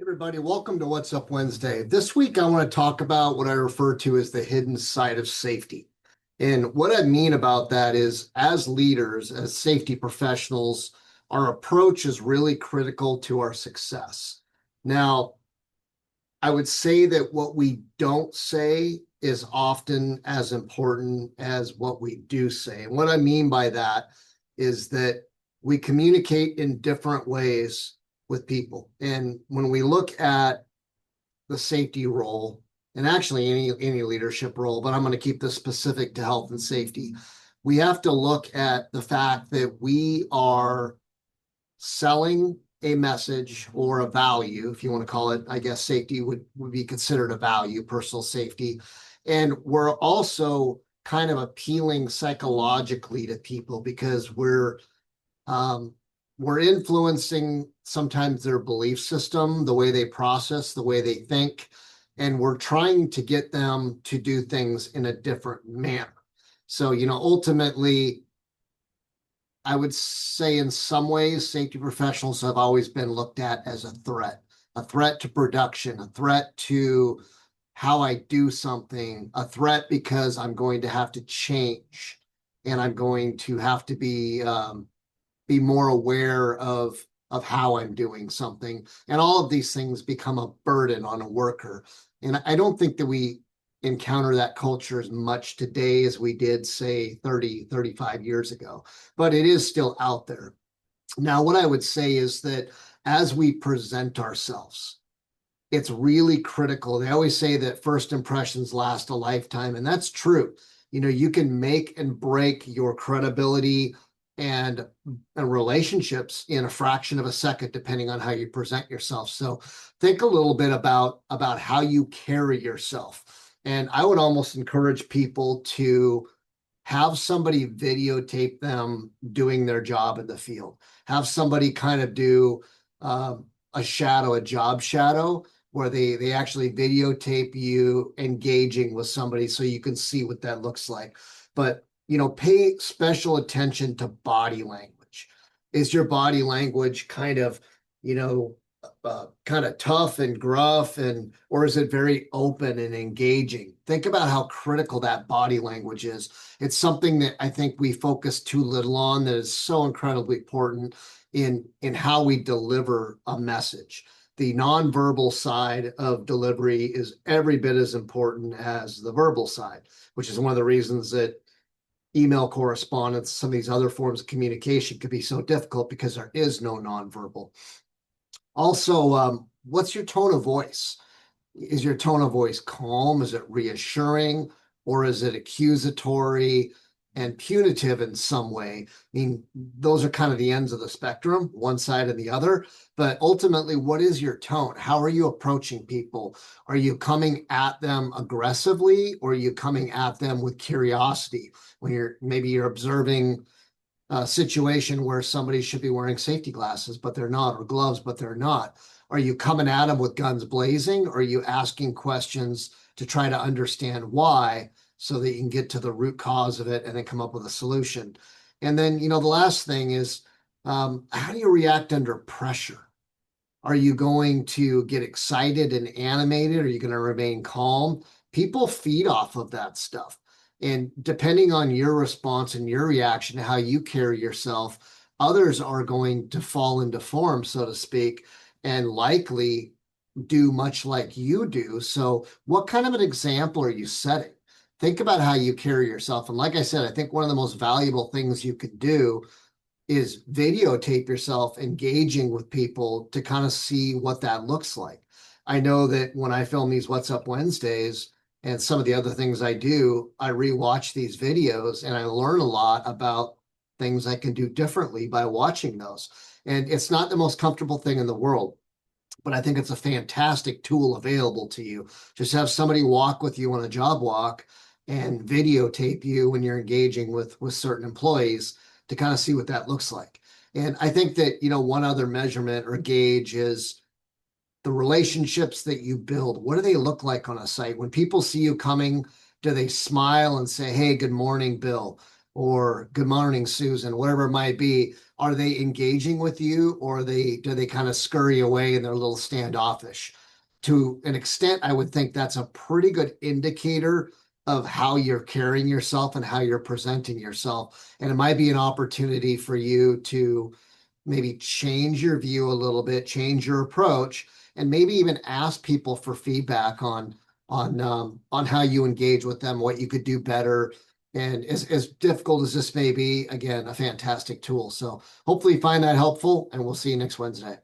Everybody, welcome to What's Up Wednesday. This week, I want to talk about what I refer to as the hidden side of safety. And what I mean about that is, as leaders, as safety professionals, our approach is really critical to our success. Now, I would say that what we don't say is often as important as what we do say. And what I mean by that is that we communicate in different ways with people. And when we look at the safety role, and actually any leadership role, but I'm going to keep this specific to health and safety, we have to look at the fact that we are selling a message or a value, if you want to call it. I guess safety would be considered a value, personal safety. And we're also kind of appealing psychologically to people because um, we're influencing sometimes their belief system, the way they process, the way they think, and we're trying to get them to do things in a different manner. So, ultimately, I would say in some ways, safety professionals have always been looked at as a threat to production, a threat to how I do something, a threat because I'm going to have to change and I'm going to have to be more aware of how I'm doing something. And all of these things become a burden on a worker. And I don't think that we encounter that culture as much today as we did, say, 30, 35 years ago, but it is still out there. Now, what I would say is that as we present ourselves, it's really critical. They always say that first impressions last a lifetime, and that's true. You can make and break your credibility and, and relationships in a fraction of a second, depending on how you present yourself. So think a little bit about how you carry yourself. And I would almost encourage people to have somebody videotape them doing their job in the field. Have somebody kind of do a job shadow, where they actually videotape you engaging with somebody so you can see what that looks like. But pay special attention to body language. Is your body language you know, kind of tough and gruff, or is it very open and engaging? Think about how critical that body language is. It's something that I think we focus too little on, that is so incredibly important in how we deliver a message. The nonverbal side of delivery is every bit as important as the verbal side, which is one of the reasons that email correspondence, some of these other forms of communication could be so difficult, because there is no nonverbal. Also, what's your tone of voice? Is your tone of voice calm? Is it reassuring? Or is it accusatory and punitive in some way? I mean, those are kind of the ends of the spectrum, one side and the other. But ultimately, what is your tone? How are you approaching people? Are you coming at them aggressively, or are you coming at them with curiosity? When you're observing a situation where somebody should be wearing safety glasses, but they're not, or gloves, but they're not. Are you coming at them with guns blazing, or are you asking questions to try to understand why, so that you can get to the root cause of it and then come up with a solution? And then, the last thing is, how do you react under pressure? Are you going to get excited and animated? Are you going to remain calm? People feed off of that stuff. And depending on your response and your reaction to how you carry yourself, others are going to fall into form, so to speak, and likely do much like you do. So, what kind of an example are you setting? Think about how you carry yourself. And like I said, I think one of the most valuable things you could do is videotape yourself engaging with people to kind of see what that looks like. I know that when I film these What's Up Wednesdays and some of the other things I do, I rewatch these videos and I learn a lot about things I can do differently by watching those. And it's not the most comfortable thing in the world, but I think it's a fantastic tool available to you. Just have somebody walk with you on a job walk and videotape you when you're engaging with certain employees, to kind of see what that looks like. And I think that, one other measurement or gauge is the relationships that you build. What do they look like on a site? When people see you coming, do they smile and say, "Hey, good morning, Bill"? or good morning, Susan, whatever it might be, are they engaging with you, or do they kind of scurry away and they're a little standoffish? To an extent, I would think that's a pretty good indicator of how you're carrying yourself and how you're presenting yourself. And it might be an opportunity for you to maybe change your view a little bit, change your approach, and maybe even ask people for feedback on how you engage with them, what you could do better. And as difficult as this may be, again, a fantastic tool. So hopefully you find that helpful, and we'll see you next Wednesday.